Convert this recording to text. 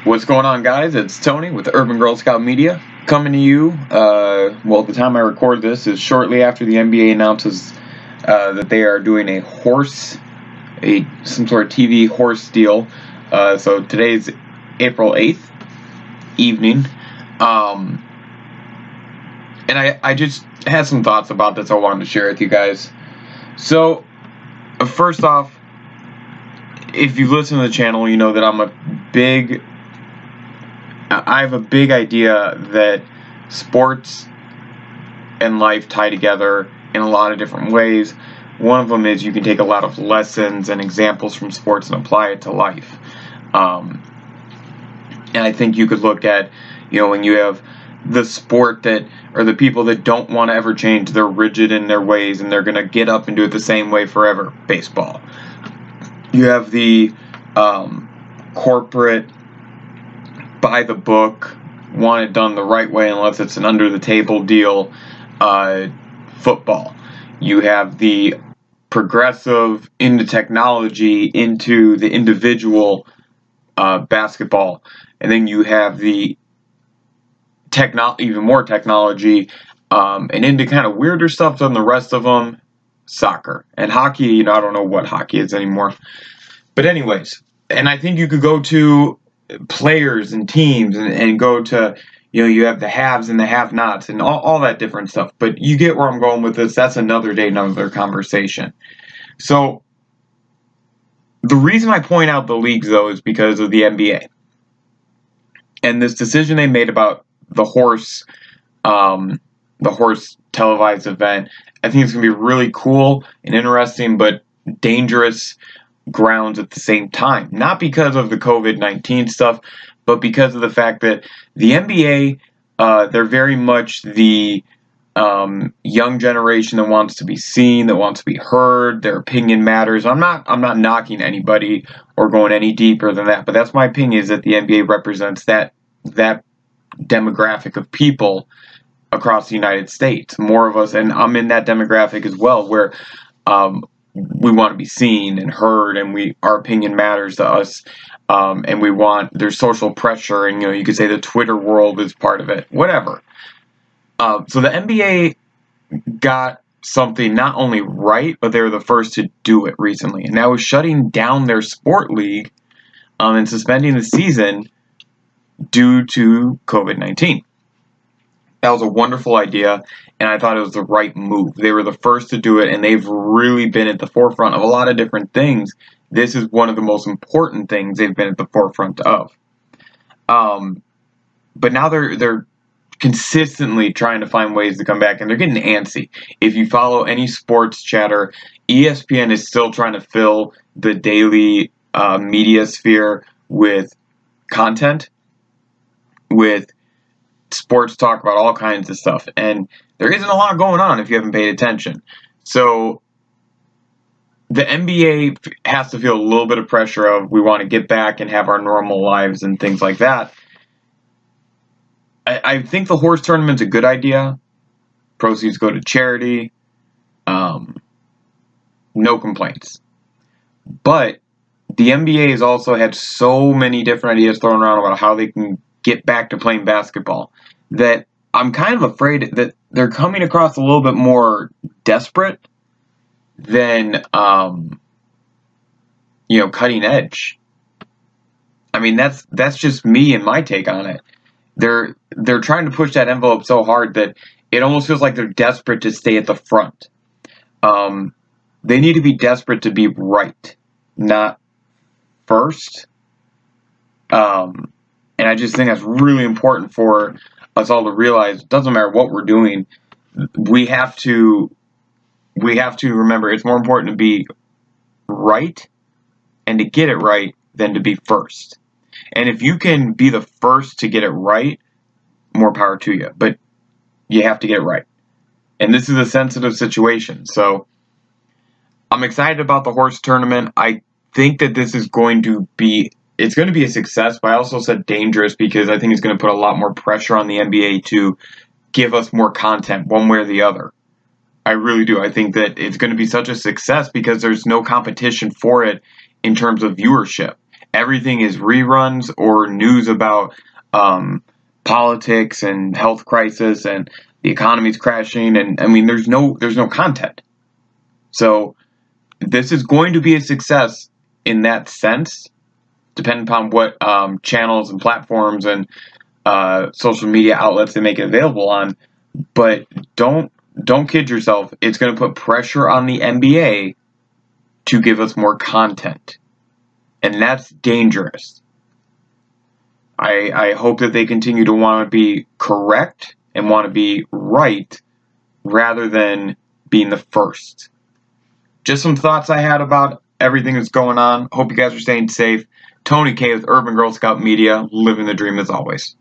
What's going on, guys? It's Tony with Urban Girl Scout Media coming to you. Well, the time I record this is shortly after the NBA announces that they are doing some sort of TV horse deal. So today's April 8th evening. And I just had some thoughts about this I wanted to share with you guys. So, first off, if you listen to the channel, you know that I have a big idea that sports and life tie together in a lot of different ways. One of them is you can take a lot of lessons and examples from sports and apply it to life. And I think you could look at, when you have the sport or the people that don't want to ever change, they're rigid in their ways and they're going to get up and do it the same way forever. Baseball. You have the corporate, by the book, want it done the right way unless it's an under the table deal. Football. You have the progressive into technology, into the individual, basketball, and then you have the even more technology, and into kind of weirder stuff than the rest of them. Soccer and hockey. I don't know what hockey is anymore, but anyways, and I think you could go to players and teams and go to, you have the haves and the have-nots and all that different stuff. But you get where I'm going with this. That's another day, another conversation. So the reason I point out the leagues, though, is because of the NBA. And this decision they made about the horse televised event, I think it's going to be really cool and interesting, but dangerous grounds at the same time. Not because of the COVID-19 stuff, but because of the fact that the NBA, they're very much the young generation that wants to be seen, that wants to be heard. Their opinion matters. I'm not knocking anybody or going any deeper than that, but that's my opinion, is that the NBA represents that demographic of people across the United States. More of us, and I'm in that demographic as well, where we want to be seen and heard, and our opinion matters to us, and there's social pressure, and you could say the Twitter world is part of it, whatever. So the NBA got something not only right, but they were the first to do it recently, and that was shutting down their sport league and suspending the season due to COVID-19. That was a wonderful idea, and I thought it was the right move. They were the first to do it, and they've really been at the forefront of a lot of different things. This is one of the most important things they've been at the forefront of. But now they're consistently trying to find ways to come back, and they're getting antsy. If you follow any sports chatter, ESPN is still trying to fill the daily media sphere with content, with sports talk about all kinds of stuff, and there isn't a lot going on if you haven't paid attention. So the NBA has to feel a little bit of pressure of, we want to get back and have our normal lives and things like that. I think the horse tournament's a good idea. Proceeds go to charity. No complaints. But the NBA has also had so many different ideas thrown around about how they can get back to playing basketball that I'm kind of afraid that they're coming across a little bit more desperate than cutting edge. I mean, that's just me and my take on it. They're trying to push that envelope so hard that it almost feels like they're desperate to stay at the front. They need to be desperate to be right, not first. And I just think that's really important for us all to realize. It doesn't matter what we're doing. We have to remember it's more important to be right and to get it right than to be first. And if you can be the first to get it right, more power to you. But you have to get it right. And this is a sensitive situation. So I'm excited about the horse tournament. I think that this is going to be a success, but I also said dangerous because I think it's going to put a lot more pressure on the NBA to give us more content one way or the other. I really do. I think that it's going to be such a success because there's no competition for it in terms of viewership. everything is reruns or news about politics and health crisis and the economy's crashing, and I mean there's no content. So this is going to be a success in that sense, depending upon what channels and platforms and social media outlets they make it available on. But don't kid yourself. It's going to put pressure on the NBA to give us more content, and that's dangerous. I hope that they continue to want to be correct and want to be right rather than being the first. Just some thoughts I had about everything that's going on. Hope you guys are staying safe. Tony K with Urban Girl Scout Media, living the dream as always.